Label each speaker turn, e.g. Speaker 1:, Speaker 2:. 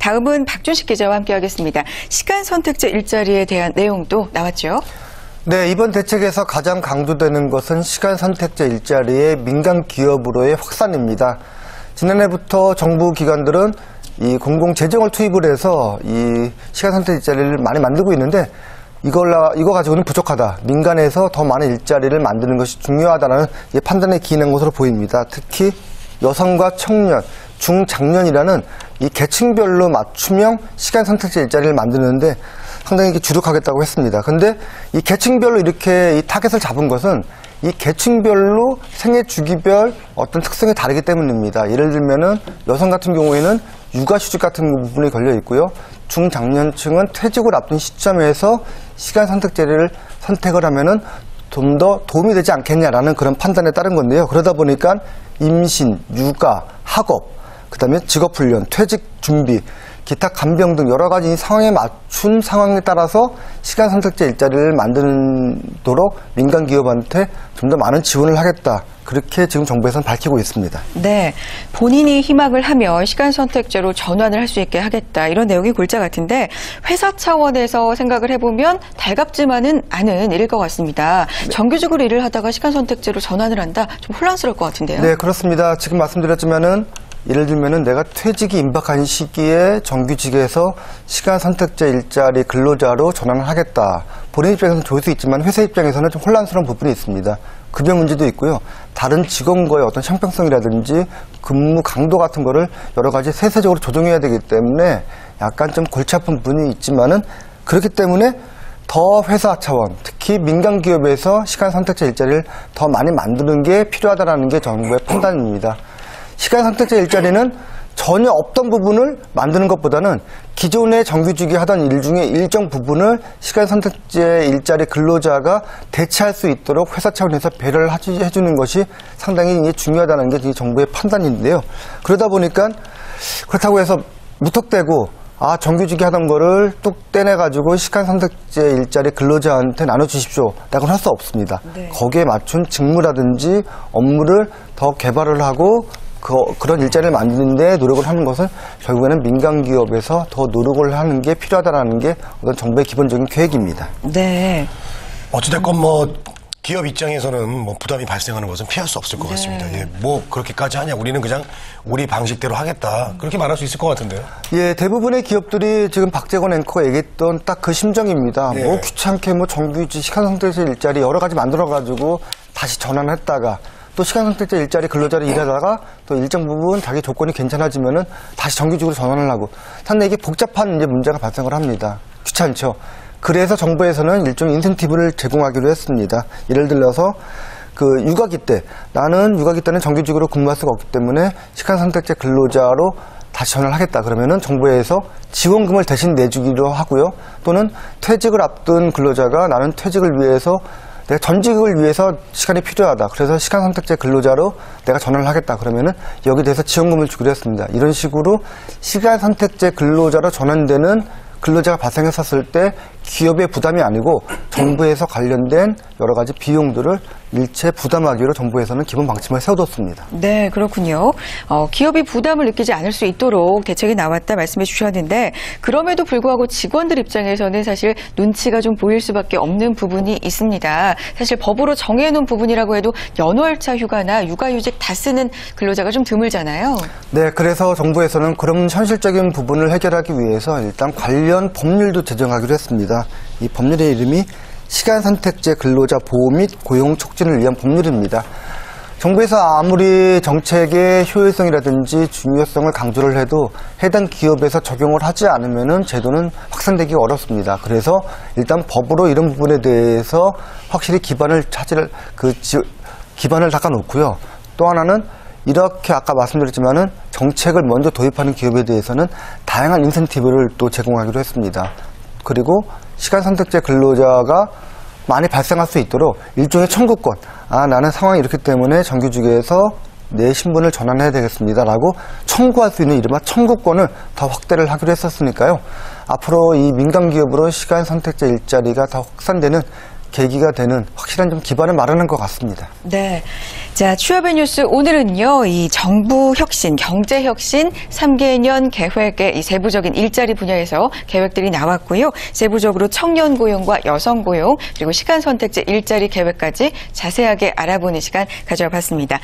Speaker 1: 다음은 박준식 기자와 함께하겠습니다. 시간 선택제 일자리에 대한 내용도 나왔죠?
Speaker 2: 네, 이번 대책에서 가장 강조되는 것은 시간 선택제 일자리의 민간 기업으로의 확산입니다. 지난해부터 정부 기관들은 이 공공 재정을 투입을 해서 이 시간 선택 일자리를 많이 만들고 있는데 이거 가지고는 부족하다. 민간에서 더 많은 일자리를 만드는 것이 중요하다는 판단에 기인한 것으로 보입니다. 특히 여성과 청년, 중장년이라는 이 계층별로 맞춤형 시간 선택제 일자리를 만드는데 상당히 주력하겠다고 했습니다. 근데 이 계층별로 이렇게 이 타겟을 잡은 것은 이 계층별로 생애 주기별 어떤 특성이 다르기 때문입니다. 예를 들면은 여성 같은 경우에는 육아휴직 같은 부분이 걸려 있고요. 중장년층은 퇴직을 앞둔 시점에서 시간 선택제를 선택을 하면은 좀 더 도움이 되지 않겠냐라는 그런 판단에 따른 건데요. 그러다 보니까 임신, 육아, 학업, 그다음에 직업훈련, 퇴직 준비, 기타 간병 등 여러 가지 상황에 맞춘 상황에 따라서 시간 선택제 일자리를 만드도록 민간 기업한테 좀 더 많은 지원을 하겠다. 그렇게 지금 정부에서는 밝히고 있습니다.
Speaker 1: 네, 본인이 희망을 하면 시간 선택제로 전환을 할 수 있게 하겠다. 이런 내용이 골자 같은데 회사 차원에서 생각을 해보면 달갑지만은 않은 일일 것 같습니다. 정규직으로 일을 하다가 시간 선택제로 전환을 한다? 좀 혼란스러울 것 같은데요.
Speaker 2: 네, 그렇습니다. 지금 말씀드렸지만은 예를 들면은 내가 퇴직이 임박한 시기에 정규직에서 시간 선택제 일자리 근로자로 전환을 하겠다. 본인 입장에서는 좋을 수 있지만 회사 입장에서는 좀 혼란스러운 부분이 있습니다. 급여 문제도 있고요. 다른 직원과의 어떤 형평성이라든지 근무 강도 같은 거를 여러 가지 세세적으로 조정해야 되기 때문에 약간 좀 골치 아픈 부분이 있지만은 그렇기 때문에 더 회사 차원, 특히 민간 기업에서 시간 선택제 일자리를 더 많이 만드는 게 필요하다는 게 정부의 판단입니다. 시간 선택제 일자리는 전혀 없던 부분을 만드는 것보다는 기존의 정규직이 하던 일 중에 일정 부분을 시간 선택제 일자리 근로자가 대체할 수 있도록 회사 차원에서 배려를 해주는 것이 상당히 중요하다는 게 정부의 판단인데요. 그러다 보니까 그렇다고 해서 무턱대고 정규직이 하던 거를 뚝 떼내가지고 시간 선택제 일자리 근로자한테 나눠주십시오 라고는 할 수 없습니다. 네. 거기에 맞춘 직무라든지 업무를 더 개발을 하고 그런 일자리를 만드는 데 노력을 하는 것은 결국에는 민간 기업에서 더 노력을 하는 게 필요하다는 게 어떤 정부의 기본적인 계획입니다.
Speaker 1: 네.
Speaker 3: 어찌됐건 기업 입장에서는 부담이 발생하는 것은 피할 수 없을 것 같습니다. 예, 그렇게까지 하냐. 우리는 그냥 우리 방식대로 하겠다. 그렇게 말할 수 있을 것 같은데요.
Speaker 2: 예, 대부분의 기업들이 지금 박재건 앵커가 얘기했던 딱 그 심정입니다.
Speaker 3: 예.
Speaker 2: 귀찮게 정규직 시간 선택제 일자리 여러 가지 만들어가지고 다시 전환했다가 또 시간 선택제 일자리 근로자를 일하다가 또 일정 부분 자기 조건이 괜찮아지면은 다시 정규직으로 전환을 하고 상당히 이게 복잡한 문제가 발생을 합니다. 귀찮죠. 그래서 정부에서는 일종의 인센티브를 제공하기로 했습니다. 예를 들어서 육아기 때 나는 육아기 때는 정규직으로 근무할 수가 없기 때문에 시간 선택제 근로자로 다시 전환을 하겠다. 그러면은 정부에서 지원금을 대신 내주기로 하고요. 또는 퇴직을 앞둔 근로자가 나는 퇴직을 위해서 내가 전직을 위해서 시간이 필요하다. 그래서 시간 선택제 근로자로 내가 전환을 하겠다. 그러면은 여기에 대해서 지원금을 주기로 했습니다. 이런 식으로 시간 선택제 근로자로 전환되는 근로자가 발생했었을 때 기업의 부담이 아니고 정부에서 관련된 여러 가지 비용들을 일체 부담하기로 정부에서는 기본 방침을 세워뒀습니다.
Speaker 1: 네, 그렇군요. 기업이 부담을 느끼지 않을 수 있도록 대책이 나왔다 말씀해 주셨는데 그럼에도 불구하고 직원들 입장에서는 사실 눈치가 좀 보일 수밖에 없는 부분이 있습니다. 사실 법으로 정해놓은 부분이라고 해도 연월차 휴가나 육아휴직 다 쓰는 근로자가 좀 드물잖아요.
Speaker 2: 네, 그래서 정부에서는 그런 현실적인 부분을 해결하기 위해서 일단 관련 법률도 제정하기로 했습니다. 이 법률의 이름이 시간 선택제 근로자 보호 및 고용 촉진을 위한 법률입니다. 정부에서 아무리 정책의 효율성이라든지 중요성을 강조를 해도 해당 기업에서 적용을 하지 않으면은 제도는 확산되기 어렵습니다. 그래서 일단 법으로 이런 부분에 대해서 확실히 기반을 닦아놓고요. 또 하나는 이렇게 아까 말씀드렸지만은 정책을 먼저 도입하는 기업에 대해서는 다양한 인센티브를 또 제공하기로 했습니다. 그리고 시간 선택제 근로자가 많이 발생할 수 있도록 일종의 청구권, 나는 상황이 이렇기 때문에 정규직에서 내 신분을 전환해야 되겠습니다 라고 청구할 수 있는 이른바 청구권을 더 확대를 하기로 했었으니까요. 앞으로 이 민간 기업으로 시간 선택제 일자리가 더 확산되는 계기가 되는 확실한 좀 기반을 마련한 것 같습니다.
Speaker 1: 네. 자, 취업의 뉴스 오늘은요, 이 정부 혁신, 경제 혁신 3개년 계획의 이 세부적인 일자리 분야에서 계획들이 나왔고요. 세부적으로 청년 고용과 여성 고용, 그리고 시간 선택제 일자리 계획까지 자세하게 알아보는 시간 가져와 봤습니다.